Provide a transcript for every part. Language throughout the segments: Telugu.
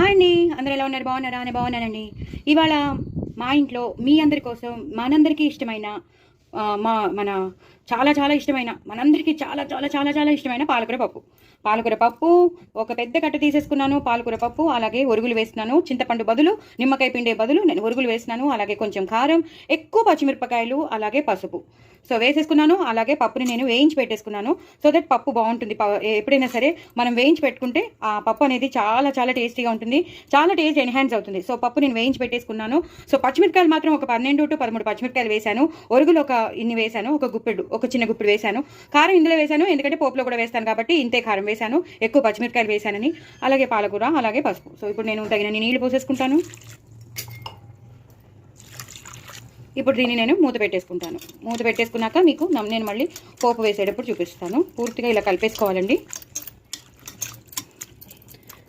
హాయ్ అండి, అందరూ ఎలా ఉన్నారు? బాగున్నారా? అని బాగున్నానండి. ఇవాళ మా ఇంట్లో మీ అందరి కోసం మనందరికీ ఇష్టమైన మన చాలా చాలా ఇష్టమైన మనందరికీ చాలా చాలా చాలా చాలా ఇష్టమైన పాలకూర పప్పు ఒక పెద్ద కట్ట తీసేసుకున్నాను. పాలకూర పప్పు, అలాగే ఒరుగులు వేస్తున్నాను. చింతపండు బదులు నిమ్మకాయ పిండే బదులు నేను ఒరుగులు వేస్తున్నాను. అలాగే కొంచెం కారం, ఎక్కువ పచ్చిమిరపకాయలు, అలాగే పసుపు సో వేసేసుకున్నాను. అలాగే పప్పుని నేను వేయించి పెట్టేసుకున్నాను. సో దట్ పప్పు బాగుంటుంది. ఎప్పుడైనా సరే మనం వేయించి పెట్టుకుంటే ఆ పప్పు అనేది చాలా చాలా టేస్టీగా ఉంటుంది, చాలా టేస్ట్ ఎన్హాన్స్ అవుతుంది. సో పప్పు నేను వేయించి పెట్టేసుకున్నాను. సో పచ్చిమిరపకాయలు మాత్రం ఒక 12 to 13 పచ్చిమిరపకాయలు వేశాను. ఒరుగులు ఒక ఇన్ని వేశాను, ఒక చిన్న గుప్పెడు వేశాను. కారం ఇందులో వేశాను, ఎందుకంటే పోపులో కూడా వేస్తాను కాబట్టి ఇంతే కారం వేశాను. ఎక్కువ పచ్చిమిరపకాయలు వేశానని. అలాగే పాలకూర, అలాగే పసుపు. సో ఇప్పుడు నేను తగినన్ని నీళ్లు పోసేసుకుంటాను. ఇప్పుడు దీన్ని నేను మూత పెట్టేసుకుంటాను. మూత పెట్టేసుకున్నాక మీకు నేను మళ్ళీ పోపు వేసేటప్పుడు చూపిస్తాను. పూర్తిగా ఇలా కలిపేసుకోవాలండి.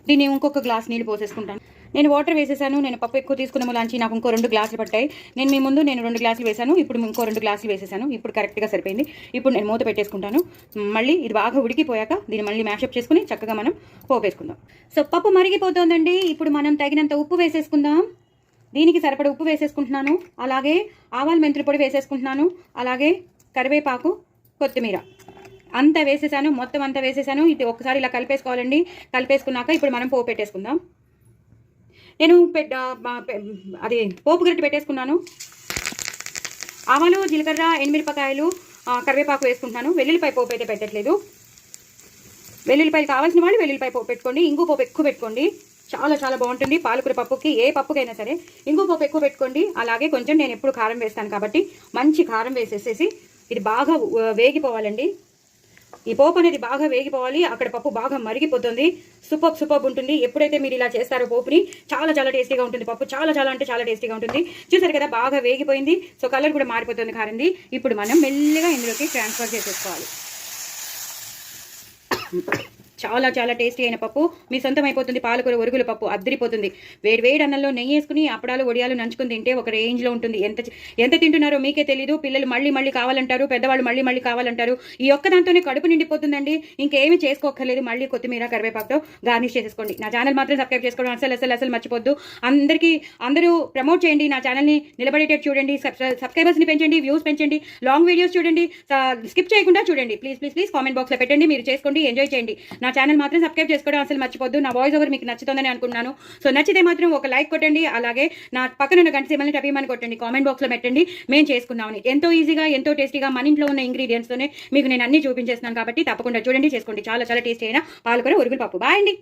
దీన్ని ఇంకొక గ్లాస్ నీళ్ళు పోసేసుకుంటాను. నేను వాటర్ వేసేసాను. నేను పప్పు ఎక్కువ తీసుకున్నాము లంచి, నాకు ఇంకో 2 గ్లాసులు పట్టాయి. నేను మీ ముందు 2 గ్లాసులు వేసాను, ఇప్పుడు ఇంకో 2 గ్లాసులు వేసేసాను. ఇప్పుడు కరెక్ట్గా సరిపోయింది. ఇప్పుడు నేను మూత పెట్టేసుకుంటాను. మళ్ళీ ఇది బాగా ఉడికిపోయాక దీన్ని మళ్ళీ మ్యాషప్ చేసుకుని చక్కగా మనం పోపు వేసుకుందాం. సో పప్పు మరిగిపోతుందండి. ఇప్పుడు మనం తగినంత ఉప్పు వేసేసుకుందాం. దీనికి సరిపడ ఉప్పు వేసేసుకుంటున్నాను. అలాగే ఆవాల మెంతుల పొడి వేసేసుకుంటున్నాను. అలాగే కరివేపాకు, కొత్తిమీర అంతా వేసేసాను. మొత్తం అంతా వేసేసాను. ఇది ఒకసారి ఇలా కలిపేసుకోవాలండి. కలిపేసుకున్నాక ఇప్పుడు మనం పోపు పెట్టేసుకుందాం. నేను అది పోపు గరిటె పెట్టేసుకున్నాను. ఆవాలు, జీలకర్ర, ఎండుమిరపకాయలు, కరివేపాకు వేసుకుంటున్నాను. వెల్లుల్లిపాయ పోపు అయితే పెట్టట్లేదు. వెల్లుల్లిపాయలు కావాల్సిన వాళ్ళు వెల్లుల్లిపాయ పోపు పెట్టుకోండి. ఇంగు పోపు ఎక్కువ పెట్టుకోండి, చాలా చాలా బాగుంటుంది. పాలకూర పప్పుకి, ఏ పప్పుకైనా సరే ఇంగు పోపు ఎక్కువ పెట్టుకోండి. అలాగే కొంచెం నేను ఎప్పుడు కారం వేస్తాను కాబట్టి మంచి కారం వేసేసేసి ఇది బాగా వేగిపోవాలండి. ఈ పోపు అనేది బాగా వేగిపోవాలి. అక్కడ పప్పు బాగా మరిగిపోతుంది. సూపర్ ఉంటుంది. ఎప్పుడైతే మీరు ఇలా చేస్తారో పోపుని చాలా చాలా టేస్టీగా ఉంటుంది. పప్పు చాలా చాలా అంటే చాలా టేస్టీగా ఉంటుంది. చూసారు కదా, బాగా వేగిపోయింది. సో కలర్ కూడా మారిపోతుంది కారంది. ఇప్పుడు మనం మెల్లిగా ఇందులోకి ట్రాన్స్ఫర్ చేసేసుకోవాలి. చాలా చాలా టేస్టీ అయిన పప్పు మీ సొంతం అయిపోతుంది. పాలకూర ఒరుగుల పప్పు అద్దరిపోతుంది. వేడి అన్నంలో నెయ్యి వేసుకుని అప్పడాలు, వడియాలు నంచుకుని తింటే ఒక రేంజ్లో ఉంటుంది. ఎంత తింటున్నారో మీకే తెలీదు. పిల్లలు మళ్ళీ కావాలంటారు, పెద్దవాళ్ళు మళ్ళీ కావాలంటారు. ఈ ఒక్క దాంతోనే కడుపు నిండిపోతుందండి. ఇంకేమీ చేసుకోక్కర్లేదు. మళ్ళీ కొత్తిమీర, కరివేపాకుతో గార్నిష్ చేసేసుకోండి. నా ఛానల్ మాత్రం సబ్స్క్రైబ్ చేసుకోవడం అసలు మర్చిపోద్దు. అందరూ ప్రమోట్ చేయండి. నా ఛానల్ని నిలబడేటట్టు చూడండి. సబ్స్క్రైబర్స్ని పెంచండి, వ్యూస్ పెంచండి, లాంగ్ వీడియోస్ చూడండి, స్కిప్ చేయకుండా చూడండి. ప్లీజ్ కామెంట్ బాక్స్లో పెట్టండి. మీరు చేసుకోండి, ఎంజాయ్ చేయండి. నా ఛానల్ మాత్రం సబ్స్క్రైబ్ చేసుకోవడం అసలు మర్చిపోద్దు. నా వాయిస్ ఓవర్ మీకు నచ్చుతుందని అనుకున్నాను. సో నచ్చితే మాత్రం ఒక లైక్ కొట్టండి. అలాగే నా పక్కన ఉన్న గంట సింబల్ని టపీమని కొట్టండి. కామెంట్ బాక్స్లో పెట్టండి మేము చేసుకున్నామని. ఎంతో ఈజీగా, ఎంతో టేస్టీగా మన ఇంట్లో ఉన్న ఇంగ్రీడియంట్స్తోనే మీకు నేను అన్ని చూపించేస్తున్నాను కాబట్టి తప్పకుండా చూడండి, చేసుకోండి. చాలా చాలా టేస్టీ అయిన పాలకూర ఒరుగుల పప్పు. బాయ్ అండి.